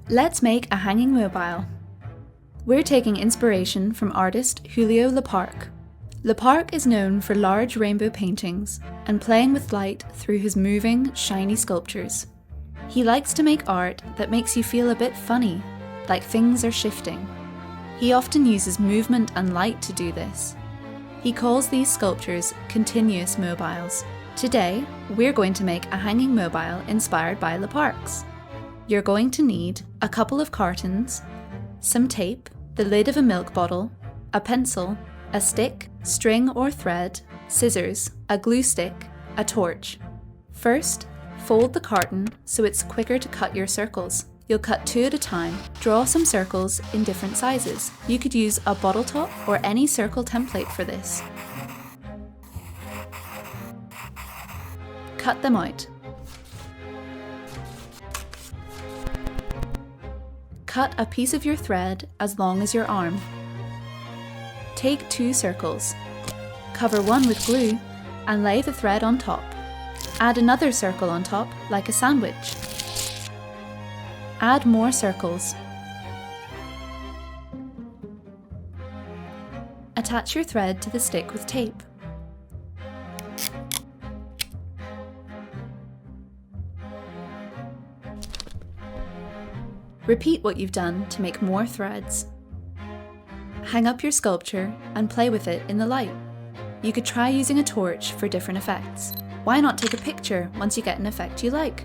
Let's make a hanging mobile. We're taking inspiration from artist Julio Le Parc. Le Parc is known for large rainbow paintings and playing with light through his moving, shiny sculptures. He likes to make art that makes you feel a bit funny, like things are shifting. He often uses movement and light to do this. He calls these sculptures continuous mobiles. Today, we're going to make a hanging mobile inspired by Le Parc's. You're going to need a couple of cartons, some tape, the lid of a milk bottle, a pencil, a stick, string or thread, scissors, a glue stick, a torch. First, fold the carton so it's quicker to cut your circles. You'll cut 2 at a time. Draw some circles in different sizes. You could use a bottle top or any circle template for this. Cut them out. Cut a piece of your thread as long as your arm. Take 2 circles. Cover one with glue and lay the thread on top. Add another circle on top like a sandwich. Add more circles. Attach your thread to the stick with tape. Repeat what you've done to make more threads. Hang up your sculpture and play with it in the light. You could try using a torch for different effects. Why not take a picture once you get an effect you like?